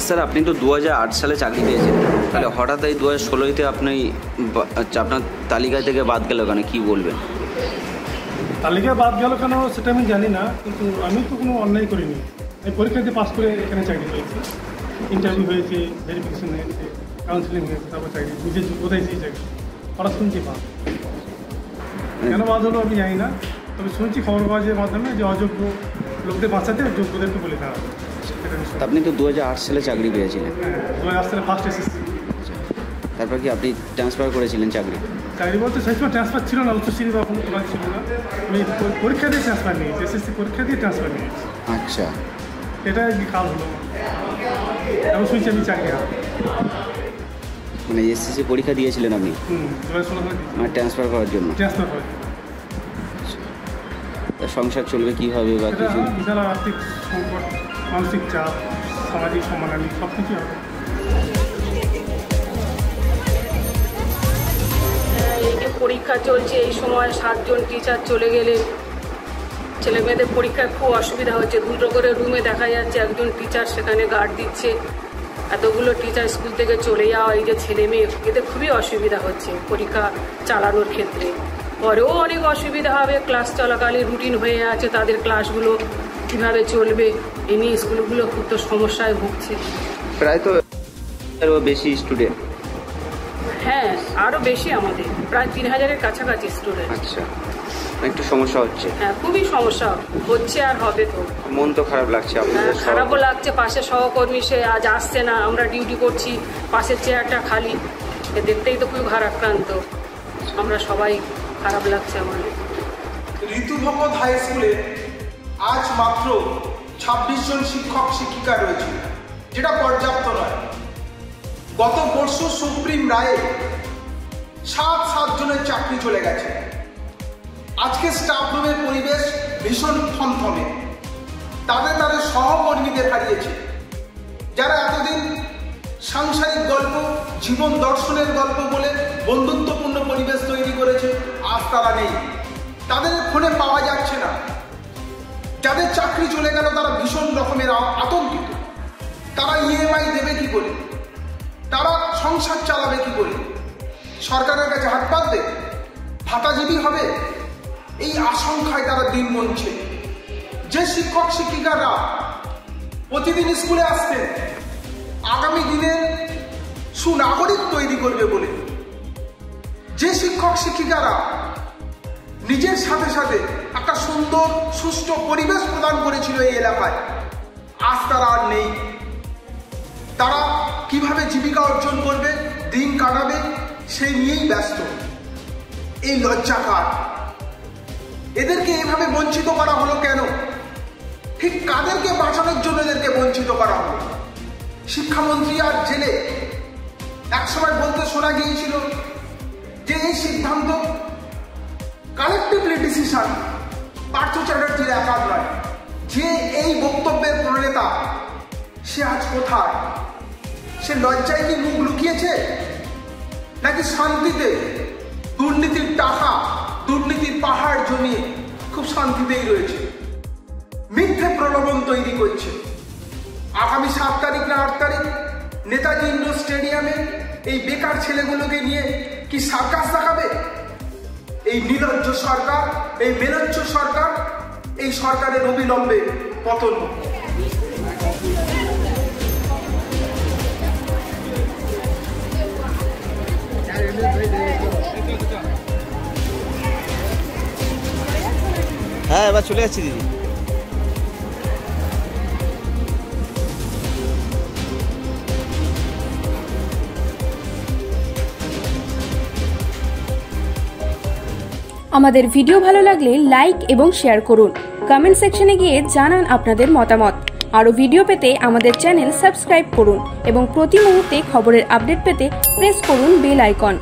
Sir আপনি তো 2008 সালে চাকরি পেয়েছেন, তাহলে হঠাৎ এই 2016-তে আপনি আপনার তালিকা থেকে বাদ গেল কেন, কি বলবেন? তালিকা বাদ গেল কেন সেটা আমি জানি না, কিন্তু আমি তো কোনো অন্যায় করিনি। আমি পরীক্ষা দিয়ে পাস করে এখানে চাকরি পেয়েছি, ইন্টারভিউ হয়েছে, ভেরিফিকেশন হয়েছে, কাউন্সিলিং হয়েছে, তারপর চাকরি নিজের কোথায় সেই চাকরি হঠাৎ শুনছি বাদ। কেন বাদ হলো আমি জানি না, তবে শুনছি খবর কাগজের মাধ্যমে যে অযোগ্য লোকদের বাঁচাতে যোগ্যদেরকে বলে দেওয়া হবে। আপনি তো 2008 সালে চাকরি পেয়েছিলেন। হ্যাঁ, 2008 সালে ফার্স্ট এসএসসি। তারপর কি আপনি ট্রান্সফার করেছিলেন চাকরি? চাকরি বলতে সেই সময় ট্রান্সফার ছিল না, উচ্চশ্রী বা কোনো ক্লাস ছিল না। আমি পরীক্ষা দিয়ে ট্রান্সফার নিয়েছি, এসএসসি পরীক্ষা দিয়ে ট্রান্সফার নিয়েছি। আচ্ছা, এটাই কাল হলো, এখন শুনছি আমি চাকরি হবে। মানে এসএসসি পরীক্ষা দিয়েছিলেন আপনি? 2016 মানে ট্রান্সফার করার জন্য? ট্রান্সফার করে। সংসার চলবে কীভাবে বা কিছু? বিশাল আর্থিক সংকট, মানসিক চাপ, সামাজিক সমানানি সব কিছুই হবে। এই যে পরীক্ষা চলছে, এই সময় 7 জন টিচার চলে গেলে ছেলে মেয়েদের পরীক্ষায় খুব অসুবিধা হচ্ছে। 2টো করে রুমে দেখা যাচ্ছে একজন টিচার সেখানে গার্ড দিচ্ছে। এতগুলো টিচার স্কুল থেকে চলে যাওয়া, এই যে ছেলে মেয়ে, এদের খুবই অসুবিধা হচ্ছে পরীক্ষা চালানোর ক্ষেত্রে। পরেও অনেক অসুবিধা হবে, ক্লাস চলাকালীন রুটিন হয়ে আছে, তাদের ক্লাসগুলো কীভাবে চলবে এই নিয়ে স্কুলগুলো খুব তো সমস্যায় ভুগছে। প্রায় তো আরও বেশি স্টুডেন্ট? হ্যাঁ, আরও বেশি, আমাদের প্রায় 3000-এর কাছাকাছি স্টুডেন্ট। আচ্ছা, একটু সমস্যা হচ্ছে? হ্যাঁ, খুবই সমস্যা হচ্ছে আর হবে তো। মন তো খারাপ লাগছে আপনাদের? খারাপও লাগছে, পাশে সহকর্মী সে আজ আসছে না, আমরা ডিউটি করছি, পাশের চেয়ারটা খালি, দেখতেই তো খুব ভারাক্রান্ত আমরা সবাই, খারাপ লাগছে আমাদের। ঋতুভঙ্গ হাই স্কুলে আজ মাত্র 26 জন শিক্ষক শিক্ষিকা রয়েছে, যেটা পর্যাপ্ত নয়। গত পরশু সুপ্রিম রায়ে 7 জনের চাকরি চলে গেছে। আজকে স্টাফ রুমের পরিবেশ ভীষণ থমথমে। তাদের সহকর্মীদের হারিয়েছে, যারা এতদিন সাংসারিক গল্প, জীবন দর্শনের গল্প বলে বন্ধুত্বপূর্ণ পরিবেশ তৈরি করেছে, আজ তারা নেই। তাদের ফোনে পাওয়া যাচ্ছে না। যাদের চাকরি চলে গেল তারা ভীষণ রকমের আতঙ্কিত। তারা ইএমআই দেবে কি করে, তারা সংসার চালাবে কি করে, সরকারের কাছে হাত পাতবে, ভাতাজীবী হবে, এই আশঙ্কায় তারা দিন গুনছে। যে শিক্ষক শিক্ষিকারা প্রতিদিন স্কুলে আসতেন আগামী দিনের সুনাগরিক তৈরি করবে বলে, যে শিক্ষক শিক্ষিকারা নিজের সাথে সাথে একটা সুন্দর সুষ্ঠু পরিবেশ প্রদান করেছিল এই এলাকায়, আজ তারা আর নেই। তারা কিভাবে জীবিকা অর্জন করবে, দিন কাটাবে, সেই নিয়েই ব্যস্ত। এই লজ্জাকার, এদেরকে এভাবে বঞ্চিত করা হলো কেন? ঠিক কাদেরকে বাঁচানোর জন্য এদেরকে বঞ্চিত করা হলো? শিক্ষামন্ত্রী আর জেলে একসময় বলতে শোনা গিয়েছিল যে এই সিদ্ধান্ত কালেকটিভলি ডিসিশন, পার্থ চ্যাটার্জির একার নয়। যে এই বক্তব্যের প্রণেতা সে আজ কোথায়? সে লজ্জায় কি মুখ লুকিয়েছে, নাকি শান্তিতে দুর্নীতির টাকা, দুর্নীতির পাহাড় জমিয়ে খুব শান্তিতেই রয়েছে? মিথ্যে প্রলোভন তৈরি করছে। আগামী 7 তারিখ না 8 তারিখ নেতাজি ইন্ডোর স্টেডিয়ামে এই বেকার ছেলেগুলোকে নিয়ে কি সার্কাস দেখাবে? এই নির্লজ্জ সরকার, এই মেলজ্জ সরকার, এই সরকারের অবিলম্বে পতন। হ্যাঁ, এবার চলে যাচ্ছি দিদি। আমাদের ভিডিও ভালো লাগলে লাইক এবং শেয়ার করুন। কমেন্ট সেকশনে গিয়ে জানান আপনাদের মতামত। আরও ভিডিও পেতে আমাদের চ্যানেল সাবস্ক্রাইব করুন এবং প্রতি মুহূর্তে খবরের আপডেট পেতে প্রেস করুন বেল আইকন।